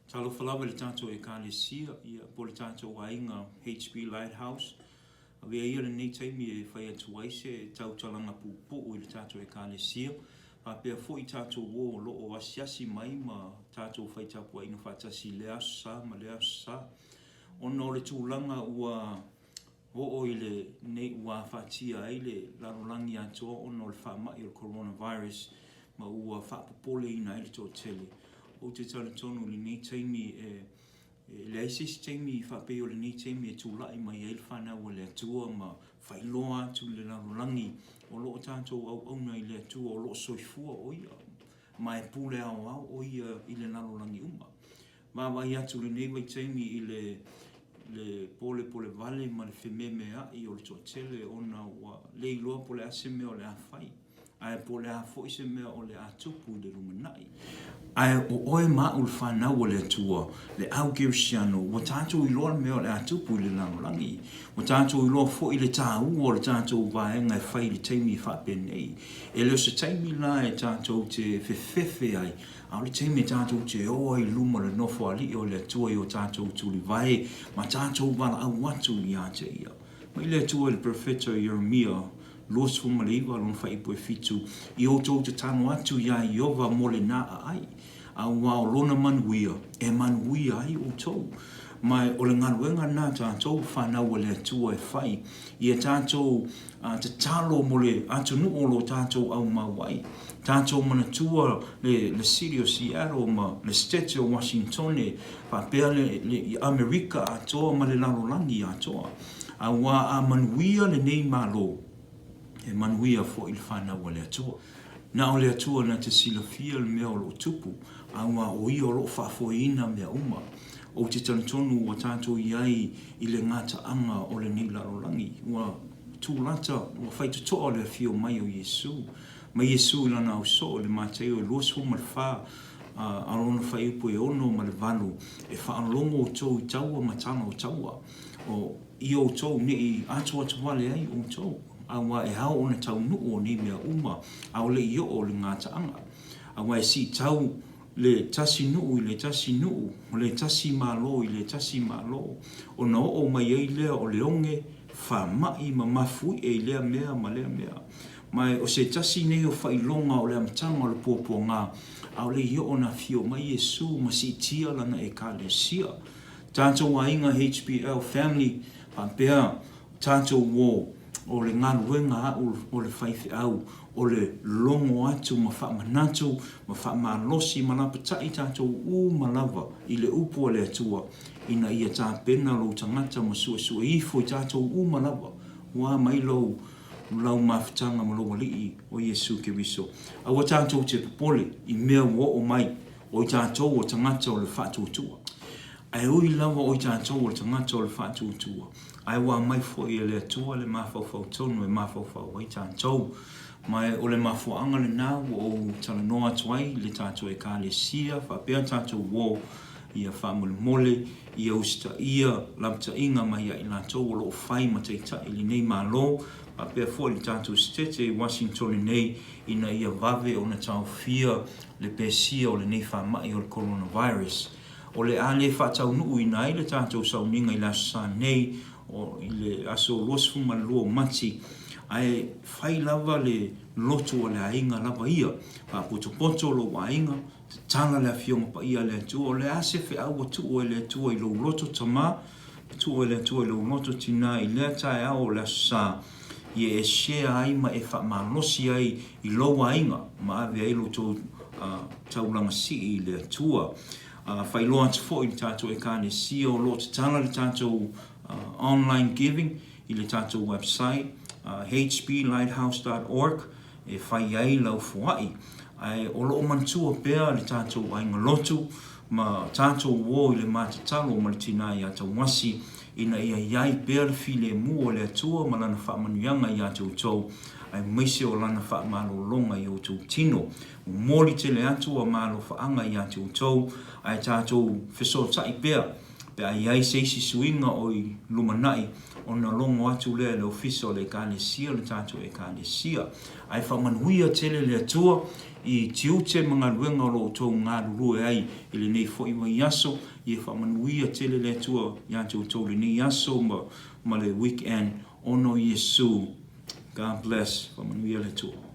Folafolalaga le tātou e kālesia ia po le tātou ainga HP Lighthouse. Avea ia le nei taimi e whai atu aise e tautalanga pupo i le tātou e kālesia. Pea fo I tātou o loo asiasi mai ma tātou whai tapu ainga whatasi le asa ma le asa. Ono le tūlanga ua o I le nei ua whatia ai le larolangi atoa ono le whamai o coronavirus ma ua whapopole ina ai le tō tele. O te tala tonu le nei taimi le aisesi taimi whapeo le nei taimi tūlai mai eil whanau le atua ma whailoa atu le larolangi o loo tātou au auna I le atua o loo soifua o ia ma e pule au o ia I le larolangi uma. Mawai atu le nei wai taimi I le pole vale ma le whememe ai o le tōtele ona ua le iloa po le ase mea o le awhai. Ai po le a foi se mea o le atupu le lumana'i. Ai o oe ma'u le whanau o le atua, le au gerisiano, wa tātou I loa mea o le atupu le larolangi. Wa tātou I loa foi le tāu o le tātou vaenga e whai le taimi whapenei. E leo se taimi la e tātou te whewhewhe ai, au le taimi tātou te oa I luma le nofo ali o le atua I o tātou tuli vai, ma tātou wala au watu I a te ia. Ma I le atua le profeta Jeremia, Los fumaliva lon fa ipo e fitu I o tau te tano atu ia Iova mole na ai a wao lona manuia e manuia ai o tau mai o le ngaluenga na tātou whanau le atua e whai I e tātou te talo mole atu nu o lo tātou au mawai tātou manatua le city o Seattle ma le state o Washington whapea le Amerika atoa ma le larolangi atoa a wa a manuia le nei malo e manuia fo I le whanau le atua. Na o le atua na te silafia le mea o lo tupu, a ua o I o lo whafoina mea uma. O te tanatonu o tātou iai I le ngata anga o le nei larolangi. Ua tūlata, ua whaitutoa le fio mai o Yesu. Ma Yesu lana au so le mateo e luas homa le wha, alona whaiupo e ono ma le vanu, e whaalongo o tau I taua matana o taua. O I o tau ne I atua wale ai o tau. Awa e hao ona tau nuu o ni mea uma, au le I o le ngata anga. Awa e si tau le tasi nuu I le tasi nuu, le tasi malo I le tasi malo. O na o mai ei lea o le onge, whamai ma mafui e lea mea ma lea mea. Mai o se tasi nei o whailonga o le amtanga o le pōpō ngā, au le I o na fio mai Yesu ma si tia lana e ka le sia. Tātou a inga HBL family, pampea, tātou wō, o le ngaluenga o le whaiwhi au, o le longo atu ma whaamanatu, ma whaamalosi ma lapatai tātou malawa I le upo o le atua, ina ia tā pena lo tangata ma sua ifo I tātou malawa, wā mai lau mawhitanga ma loa lii o Yesu Keriso. Awa tātou te popole I mea o mai, o I tātou o tangata o le whātuatua. Ai ui lawa o I tātou o le tangata o le whātuatua. Ai wā mai fo I le atua le mawhawhau tonu e mawhawhau ai tātou. Mai o le mawhaanga le nā o tala noa tuai le tātou e kālesia, whapea tātou wō ia whamule mole, ia usta ia, lamta inga mai I lātou o loo whai ma teita I li nei mālo, whapea fo le tātou stete Washington nei ina ia vave o na tau fia le pesia o le nei whamai o le coronavirus. O le ale whatau nuu I nai le tātou sauninga I la sa nei, o I le aso losfu malua mati ai whai lava le loto o le ainga lava ia pa poto lo ainga tala le fionga pa ia le atua o le ase fe au atu o le atua I lo loto tama tu o le atua I lo loto tina I le tae au le sa ie e shea ai ma e wha malosi ai I lo ainga ma ave ai lo to taulanga si I le atua whai loa atu fo I tātou e kāne si o lo tala le tātou online giving I le tātou website hblighthouse.org e whai ai lau fuai ai o loo mantua pēr le tātou ainga lotu ma tātou wō I le mātatalo ma le tina I ata wasi ina ia iai pēr le file mu o le atua ma lana whaamanuianga I ata utou ai meise o lana whaamalolonga I o tau tino mori te le atua malo whaanga I ata utou ai tātou whesotai pēr pe ai ai seisi suinga o I lumana'i o na longo atu lea le ofisa o le kālesia le tātou e kālesia. Ai whamanuia tele le atua I tiu te mga ruenga o lo tau ngā rurue ai, I le nei fo I mai aso, I e whamanuia te le tua, I atu tau le nei aso ma le weekend, ono Yesu. God bless, whamanuia le tua.